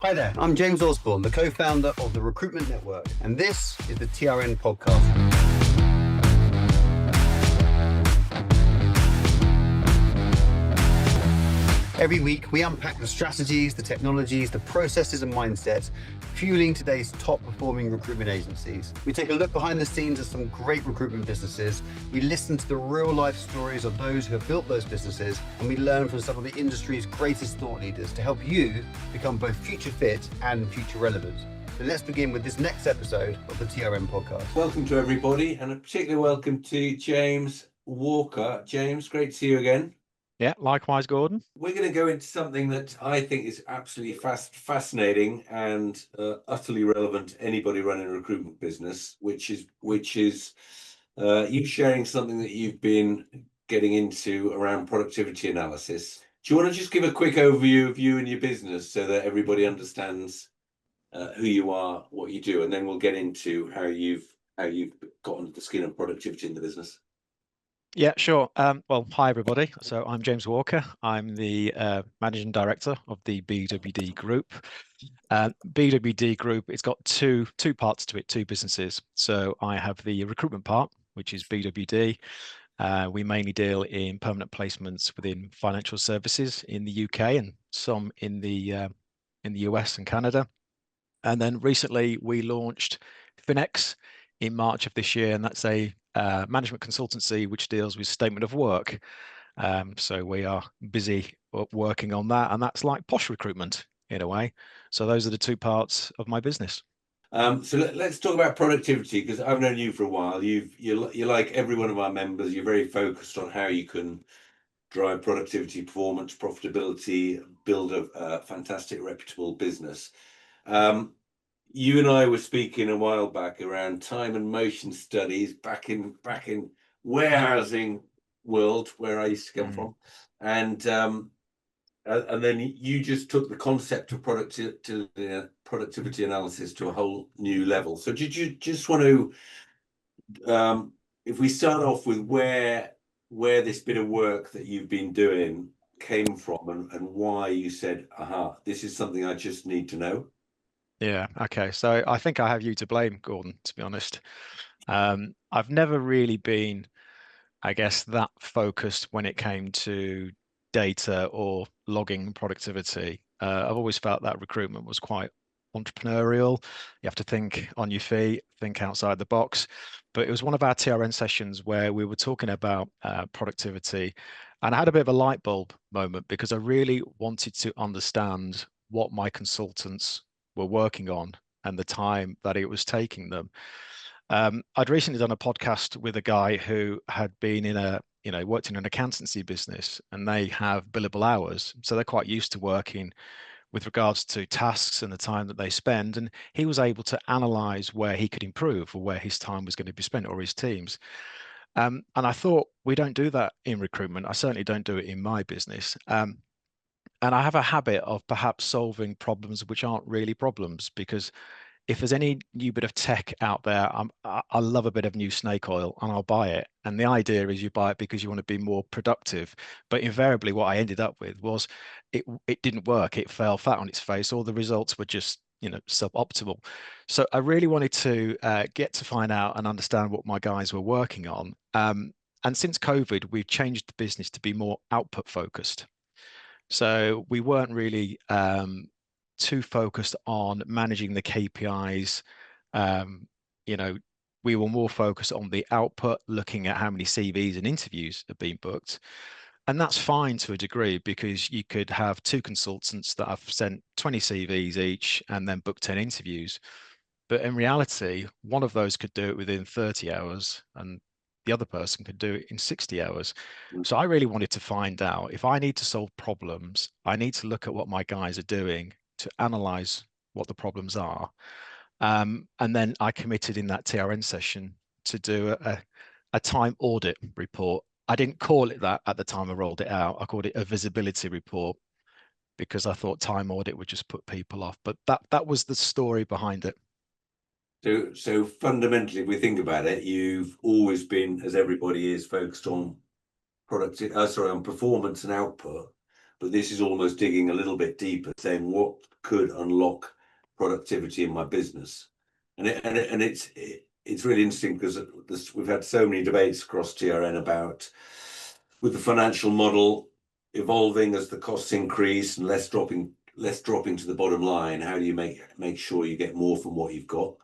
Hi there, I'm James Osborne, the co-founder of the Recruitment Network, and this is the TRN Podcast. Every week, we unpack the strategies, the technologies, the processes and mindsets fueling today's top-performing recruitment agencies. We take a look behind the scenes of some great recruitment businesses. We listen to the real-life stories of those who have built those businesses, and we learn from some of the industry's greatest thought leaders to help you become both future fit and future relevant. So let's begin with this next episode of the TRM Podcast. Welcome to everybody, and a particular welcome to James Walker. James, great to see you again. Yeah, likewise, Gordon. We're going to go into something that I think is absolutely fascinating and utterly relevant to anybody running a recruitment business, which is you sharing something that you've been getting into around productivity analysis. Do you want to just give a quick overview of you and your business so that everybody understands who you are, what you do, and then we'll get into how you've got under the skin of productivity in the business? Yeah, sure. Well, hi, everybody. So I'm James Walker. I'm the Managing Director of the BWD Group. BWD Group, it's got two parts to it, two businesses. So I have the recruitment part, which is BWD. We mainly deal in permanent placements within financial services in the UK and some in the US and Canada. And then recently we launched Finex in March of this year, and that's a management consultancy which deals with statement of work. So we are busy working on that, and that's like posh recruitment in a way. So those are the two parts of my business. So let's talk about productivity, because I've known you for a while. You're like every one of our members. You're very focused on how you can drive productivity, performance, profitability, build a fantastic, reputable business. You and I were speaking a while back around time and motion studies back in warehousing world where I used to come from, and then you just took the concept of productivity analysis to a whole new level. So did you just want to, if we start off with where this bit of work that you've been doing came from and why you said, aha, this is something I just need to know? Yeah, okay. So I think I have you to blame, Gordon, to be honest. I've never really been, I guess, that focused when it came to data or logging productivity. I've always felt that recruitment was quite entrepreneurial. You have to think on your feet, think outside the box. But it was one of our TRN sessions where we were talking about productivity, and I had a bit of a light bulb moment because I really wanted to understand what my consultants were working on and the time that it was taking them. I'd recently done a podcast with a guy who had been worked in an accountancy business, and they have billable hours. So they're quite used to working with regards to tasks and the time that they spend. And he was able to analyze where he could improve or where his time was going to be spent, or his teams. And I thought, we don't do that in recruitment. I certainly don't do it in my business. And I have a habit of perhaps solving problems which aren't really problems, because if there's any new bit of tech out there, I love a bit of new snake oil and I'll buy it. And the idea is you buy it because you want to be more productive. But invariably what I ended up with was it didn't work. It fell flat on its face. All the results were just, suboptimal. So I really wanted to get to find out and understand what my guys were working on. And since COVID, we've changed the business to be more output focused. So we weren't really too focused on managing the KPIs. We were more focused on the output, looking at how many CVs and interviews have been booked. And that's fine to a degree, because you could have two consultants that have sent 20 CVs each and then booked 10 interviews. But in reality, one of those could do it within 30 hours and the other person could do it in 60 hours. So I really wanted to find out, if I need to solve problems, I need to look at what my guys are doing to analyze what the problems are. And then I committed in that TRN session to do a time audit report. I didn't call it that at the time I rolled it out. I called it a visibility report, because I thought time audit would just put people off. But that was the story behind it. So fundamentally, if we think about it, you've always been, as everybody is, focused on on performance and output, but this is almost digging a little bit deeper, saying what could unlock productivity in my business. And it's really interesting because we've had so many debates across TRN about, with the financial model evolving as the costs increase and less dropping to the bottom line, how do you make sure you get more from what you've got?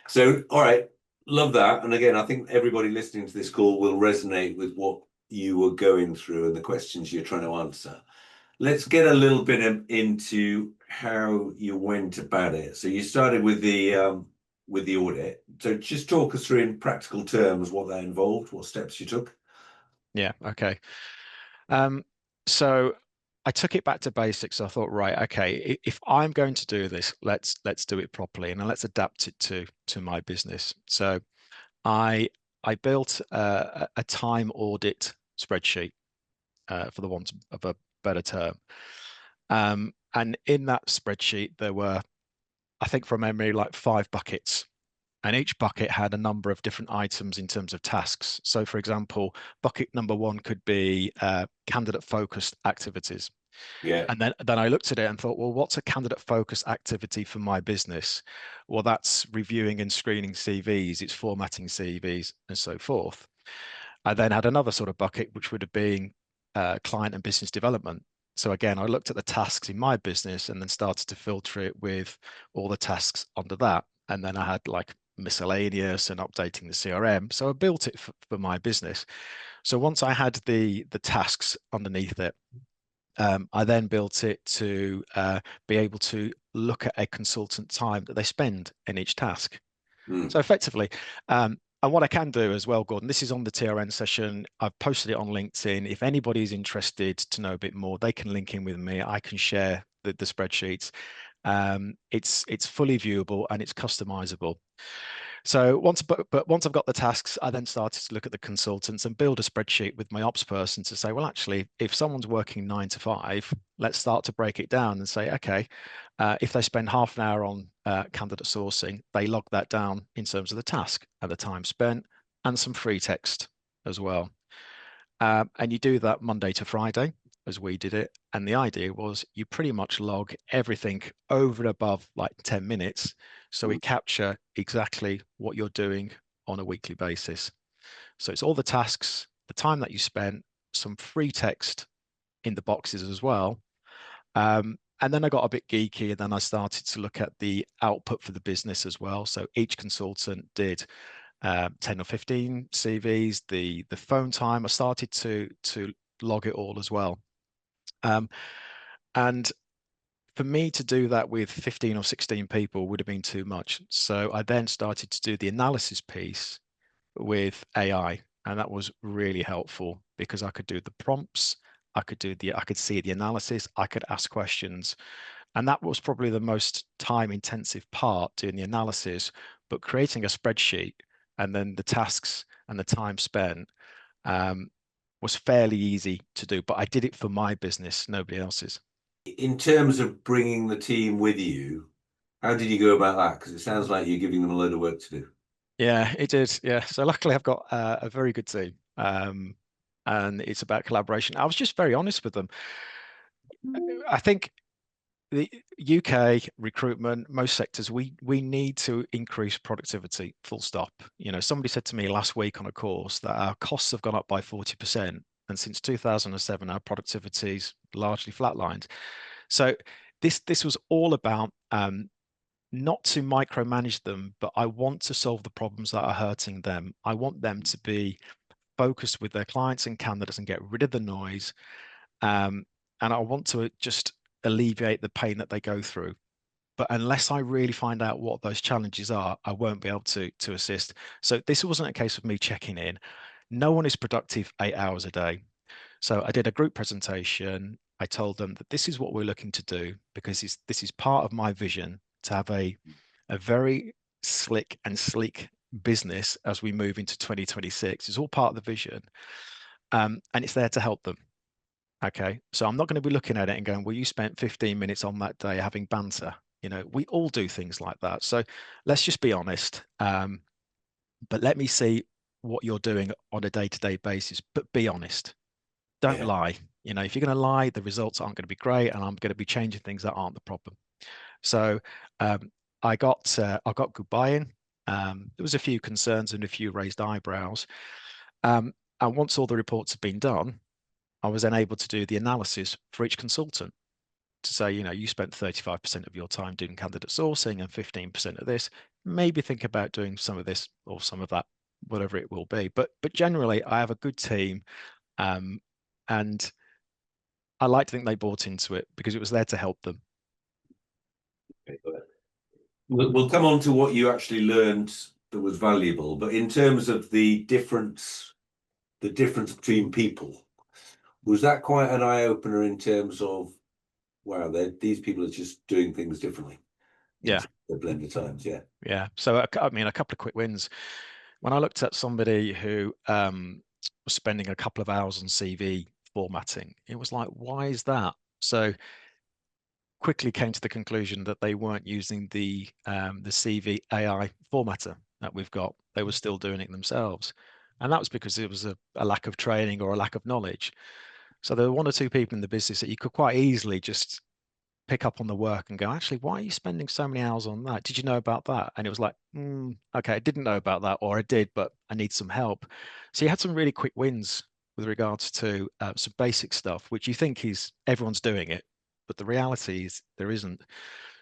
So all right, love that. And again, I think everybody listening to this call will resonate with what you were going through and the questions you're trying to answer. Let's get a little bit into how you went about it. So you started with the audit. So just talk us through in practical terms what that involved, what steps you took. Yeah, okay. So I took it back to basics. I thought, right, okay, if I'm going to do this, let's do it properly, and let's adapt it to my business. So I built a time audit spreadsheet, for the want of a better term. And in that spreadsheet, there were, I think from memory, like 5 buckets. And each bucket had a number of different items in terms of tasks. So for example, bucket number 1 could be candidate focused activities. Yeah. And then I looked at it and thought, well, what's a candidate focused activity for my business? Well, that's reviewing and screening CVs, it's formatting CVs and so forth. I then had another sort of bucket, which would have been client and business development. So again, I looked at the tasks in my business and then started to filter it with all the tasks under that. And then I had like miscellaneous and updating the CRM. So I built it for my business. So once I had the tasks underneath it, I then built it to be able to look at a consultant time that they spend in each task. So effectively, and what I can do as well, Gordon, this is on the TRN session. I've posted it on LinkedIn. If anybody's interested to know a bit more, they can link in with me. I can share the spreadsheets. It's fully viewable and it's customizable. So once I've got the tasks, I then started to look at the consultants and build a spreadsheet with my ops person to say, well, actually, if someone's working 9 to 5, let's start to break it down and say, okay, if they spend half an hour on candidate sourcing, they log that down in terms of the task and the time spent and some free text as well. And you do that Monday to Friday, as we did it. And the idea was you pretty much log everything over and above like 10 minutes. So we capture exactly what you're doing on a weekly basis. So it's all the tasks, the time that you spent, some free text in the boxes as well. And then I got a bit geeky and then I started to look at the output for the business as well. So each consultant did 10 or 15 CVs, the phone time, I started to log it all as well. And for me to do that with 15 or 16 people would have been too much. So I then started to do the analysis piece with AI, and that was really helpful because I could do the prompts, I could see the analysis, I could ask questions. And that was probably the most time intensive part, doing the analysis, but creating a spreadsheet and then the tasks and the time spent was fairly easy to do, but I did it for my business, nobody else's. In terms of bringing the team with you, how did you go about that? Because it sounds like you're giving them a load of work to do. Yeah, it did. Yeah. So luckily I've got a very good team. And it's about collaboration. I was just very honest with them. I think the UK recruitment, most sectors, we need to increase productivity, full stop. You know, somebody said to me last week on a course that our costs have gone up by 40%. And since 2007, our productivity's largely flatlined. So this was all about not to micromanage them, but I want to solve the problems that are hurting them. I want them to be focused with their clients and candidates and get rid of the noise. And I want to just alleviate the pain that they go through. But unless I really find out what those challenges are, I won't be able to assist. So this wasn't a case of me checking in. No one is productive 8 hours a day. So I did a group presentation. I told them that this is what we're looking to do because this is part of my vision to have a very slick and sleek business as we move into 2026. It's all part of the vision. And it's there to help them. Okay. So I'm not going to be looking at it and going, well, you spent 15 minutes on that day having banter. You know, we all do things like that. So let's just be honest. But let me see what you're doing on a day-to-day basis, but be honest. Don't lie. If you're going to lie, the results aren't going to be great, and I'm going to be changing things that aren't the problem. So I got good buy-in. There was a few concerns and a few raised eyebrows. And once all the reports had been done, I was then able to do the analysis for each consultant to say, you spent 35% of your time doing candidate sourcing and 15% of this. Maybe think about doing some of this or some of that, whatever it will be. But generally, I have a good team, and I like to think they bought into it because it was there to help them. Okay, we'll come on to what you actually learned that was valuable, but in terms of the difference between people, was that quite an eye-opener in terms of, wow, these people are just doing things differently? Yeah. The blended times, yeah. Yeah. So, a couple of quick wins. When I looked at somebody who was spending a couple of hours on CV formatting, it was like, why is that? So quickly came to the conclusion that they weren't using the CV AI formatter that we've got. They were still doing it themselves. And that was because it was a lack of training or a lack of knowledge. So there were one or two people in the business that you could quite easily just pick up on the work and go, actually, why are you spending so many hours on that? Did you know about that? And it was like, okay, I didn't know about that, or I did, but I need some help. So you had some really quick wins with regards to some basic stuff, which you think everyone's doing it, but the reality is there isn't.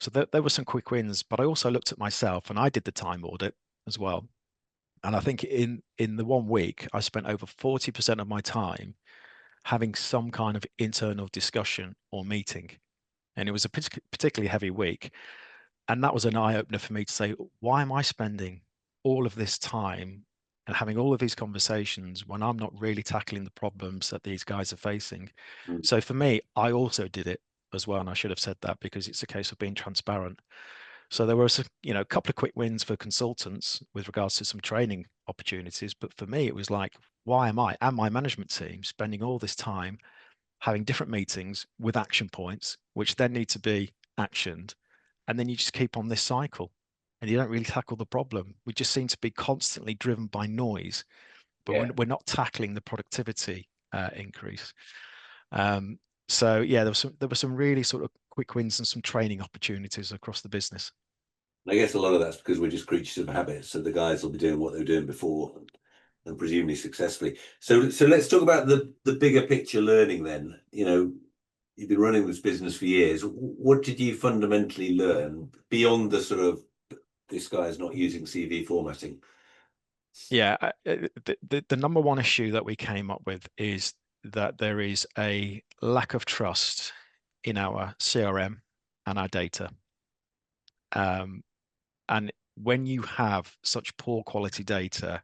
So there were some quick wins, but I also looked at myself and I did the time audit as well. And I think in the 1 week, I spent over 40% of my time having some kind of internal discussion or meeting. And it was a particularly heavy week. And that was an eye-opener for me to say, why am I spending all of this time and having all of these conversations when I'm not really tackling the problems that these guys are facing? So for me, I also did it as well. And I should have said that because it's a case of being transparent. So there were a couple of quick wins for consultants with regards to some training opportunities. But for me, it was like, why am I and my management team spending all this time having different meetings with action points, which then need to be actioned. And then you just keep on this cycle and you don't really tackle the problem. We just seem to be constantly driven by noise, but we're not tackling the productivity increase. So yeah, there were some really sort of quick wins and some training opportunities across the business. I guess a lot of that's because we're just creatures of habit. So the guys will be doing what they were doing before and presumably successfully. So let's talk about the bigger picture learning then. You've been running this business for years. What did you fundamentally learn beyond the sort of, this guy's not using CV formatting? Yeah, the number one issue that we came up with is that there is a lack of trust in our CRM and our data. And when you have such poor quality data,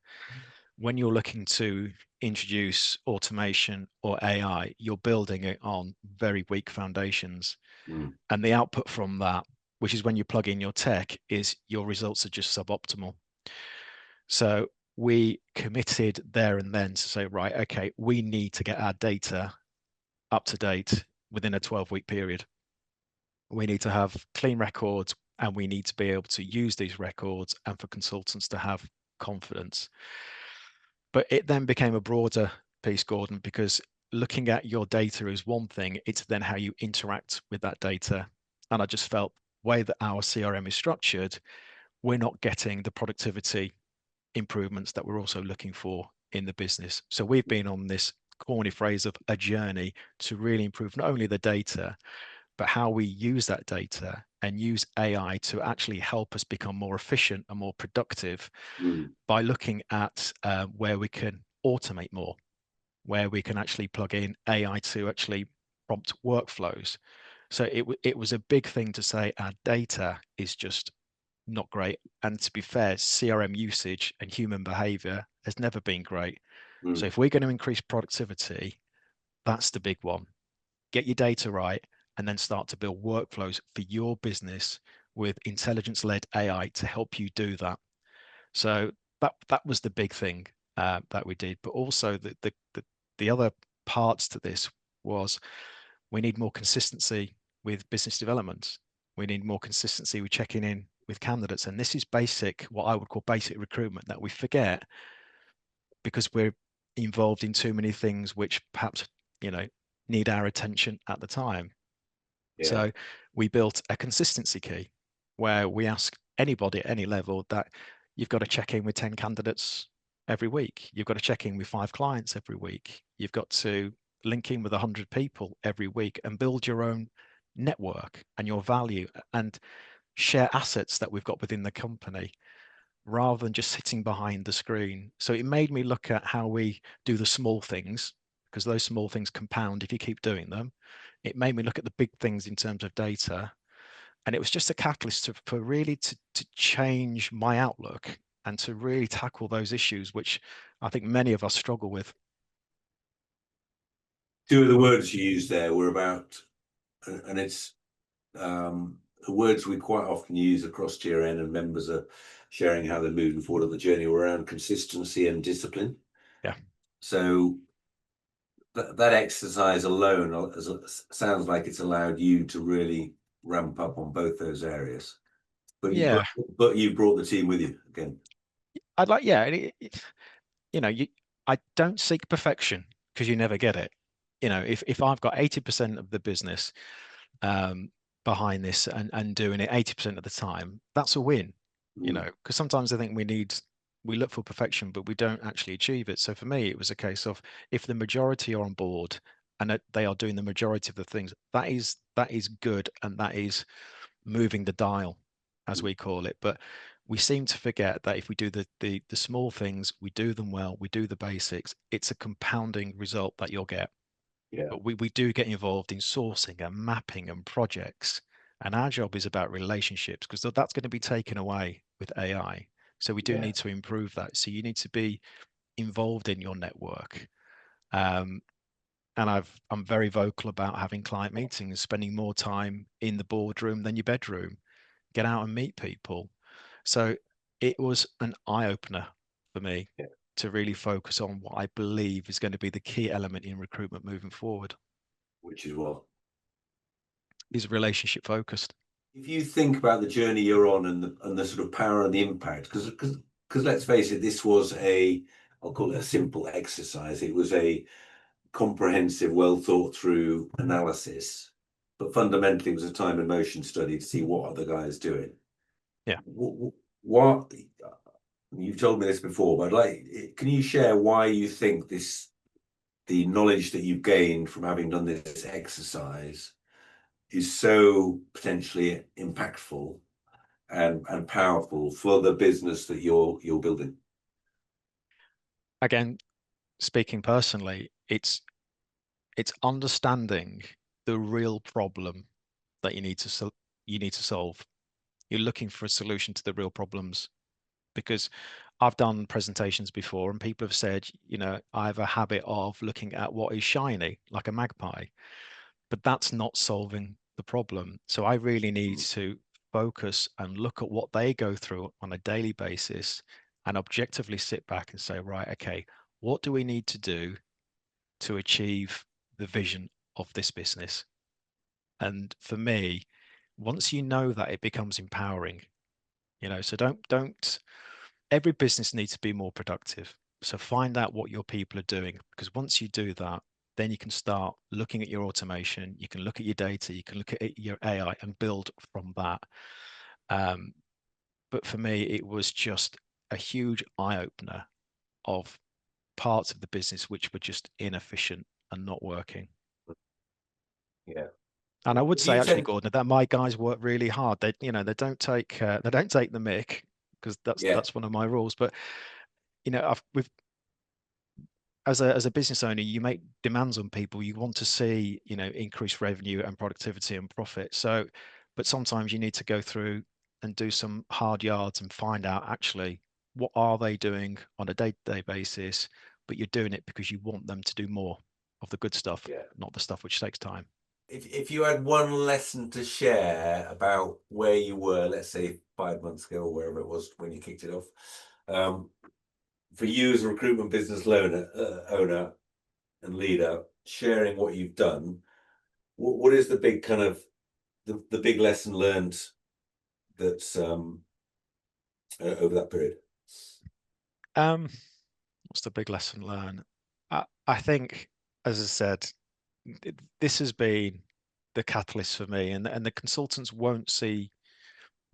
when you're looking to introduce automation or AI, you're building it on very weak foundations. And the output from that, which is when you plug in your tech, is your results are just suboptimal. So we committed there and then to say, right, okay, we need to get our data up to date within a 12-week period. We need to have clean records and we need to be able to use these records and for consultants to have confidence. But it then became a broader piece, Gordon, because looking at your data is one thing, it's then how you interact with that data. And I just felt the way that our CRM is structured, we're not getting the productivity improvements that we're also looking for in the business. So we've been on this corny phrase of a journey to really improve not only the data, but how we use that data and use AI to actually help us become more efficient and more productive by looking at where we can automate more, where we can actually plug in AI to actually prompt workflows. So it was a big thing to say our data is just not great. And to be fair, CRM usage and human behavior has never been great. So if we're going to increase productivity, that's the big one. Get your data right and then start to build workflows for your business with intelligence-led AI to help you do that. So that was the big thing that we did. But also the other parts to this was we need more consistency with business development. We need more consistency with checking in with candidates. And this is basic, what I would call basic recruitment that we forget because we're involved in too many things which perhaps, need our attention at the time. Yeah. So we built a consistency key where we ask anybody at any level that you've got to check in with 10 candidates every week. You've got to check in with 5 clients every week. You've got to link in with 100 people every week and build your own network and your value and share assets that we've got within the company rather than just sitting behind the screen. So it made me look at how we do the small things, because those small things compound if you keep doing them. It made me look at the big things in terms of data. And it was just a catalyst for really to change my outlook and to really tackle those issues, which I think many of us struggle with. Two of the words you used there were about, and it's the words we quite often use across TRN, and members are sharing how they're moving forward on the journey around consistency and discipline. Yeah. So that exercise alone sounds like it's allowed you to really ramp up on both those areas. But Yeah. but you brought the team with you again. I'd like, yeah, I don't seek perfection because you never get it. If I've got 80% of the business behind this and doing it 80% of the time, that's a win. Because sometimes I think we look for perfection, but we don't actually achieve it. So for me, it was a case of if the majority are on board and that they are doing the majority of the things, that is good, and that is moving the dial, as we call it. But we seem to forget that if we do the small things, we do them well, we do the basics, it's a compounding result that you'll get. Yeah. But we do get involved in sourcing and mapping and projects. And our job is about relationships, because that's going to be taken away with AI. So we do need to improve that. So you need to be involved in your network. And I'm very vocal about having client meetings, spending more time in the boardroom than your bedroom, get out and meet people. So it was an eye-opener for me to really focus on what I believe is going to be the key element in recruitment moving forward. Which is what? Is relationship focused. If you think about the journey you're on and the sort of power and the impact, because let's face it, this was I'll call it a simple exercise. It was a comprehensive, well thought through analysis, but fundamentally it was a time and motion study to see what other guys doing. Yeah. What you've told me this before, but can you share why you think the knowledge that you've gained from having done this exercise is so potentially impactful and powerful for the business that you're building? Again, speaking personally, it's understanding the real problem that you need to solve. You're looking for a solution to the real problems, because I've done presentations before and people have said, I have a habit of looking at what is shiny, like a magpie, but that's not solving the problem. So I really need to focus and look at what they go through on a daily basis and objectively sit back and say, right, okay, what do we need to do to achieve the vision of this business? And for me, once you know that, it becomes empowering. So don't every business needs to be more productive. So find out what your people are doing, because once you do that, then you can start looking at your automation, you can look at your data, you can look at your AI and build from that. But for me, it was just a huge eye-opener of parts of the business which were just inefficient and not working. Yeah. And I would say, actually, Gordon, that my guys work really hard. They don't take the mick, because that's one of my rules. But as a business owner, you make demands on people. You want to see increased revenue and productivity and profit. So, but sometimes you need to go through and do some hard yards and find out actually what are they doing on a day-to-day basis. But you're doing it because you want them to do more of the good stuff, not the stuff which takes time. If you had one lesson to share about where you were, let's say 5 months ago or wherever it was when you kicked it off, for you as a recruitment business owner and leader, sharing what you've done, what is the big kind of the big lesson learned that's over that period? What's the big lesson learned? I think, as I said, this has been the catalyst for me, and the consultants won't see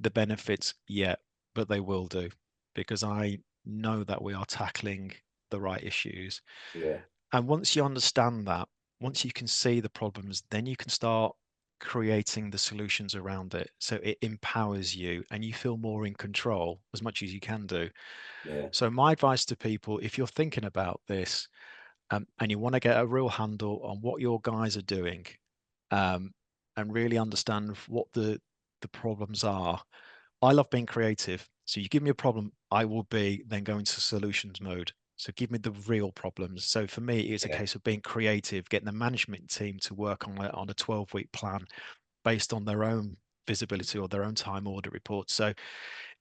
the benefits yet, but they will do, because I know that we are tackling the right issues. Yeah. And once you understand that, once you can see the problems, then you can start creating the solutions around it. So it empowers you and you feel more in control as much as you can do. Yeah. So my advice to people, if you're thinking about this, and you want to get a real handle on what your guys are doing, and really understand what the problems are. I love being creative. So you give me a problem, I will be then go into solutions mode. So give me the real problems. So for me, it's a Yeah. case of being creative, getting the management team to work on a 12-week plan based on their own visibility or their own time audit reports. So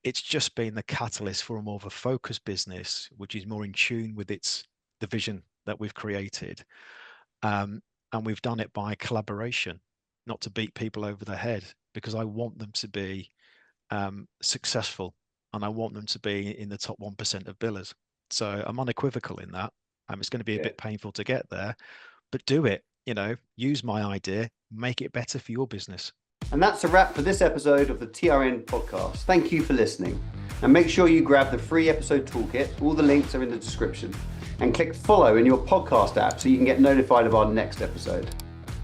it's just been the catalyst for a more of a focused business, which is more in tune with the vision that we've created. And we've done it by collaboration, not to beat people over the head, because I want them to be successful, and I want them to be in the top 1% of billers. So I'm unequivocal in that. It's going to be a Yeah. bit painful to get there, but do it. Use my idea, make it better for your business. And that's a wrap for this episode of the TRN Podcast. Thank you for listening. And make sure you grab the free episode toolkit. All the links are in the description. And click follow in your podcast app so you can get notified of our next episode.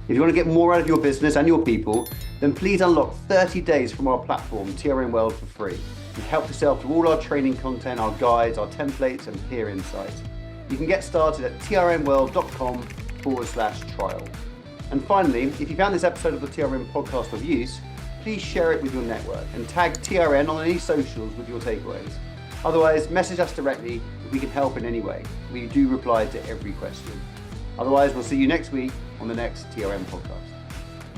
If you want to get more out of your business and your people, then please unlock 30 days from our platform, TRN World, for free. And help yourself to all our training content, our guides, our templates, and peer insights. You can get started at trnworld.com/trial. And finally, if you found this episode of the TRN Podcast of use, please share it with your network and tag TRN on any socials with your takeaways. Otherwise, message us directly if we can help in any way. We do reply to every question. Otherwise, we'll see you next week on the next TRN Podcast.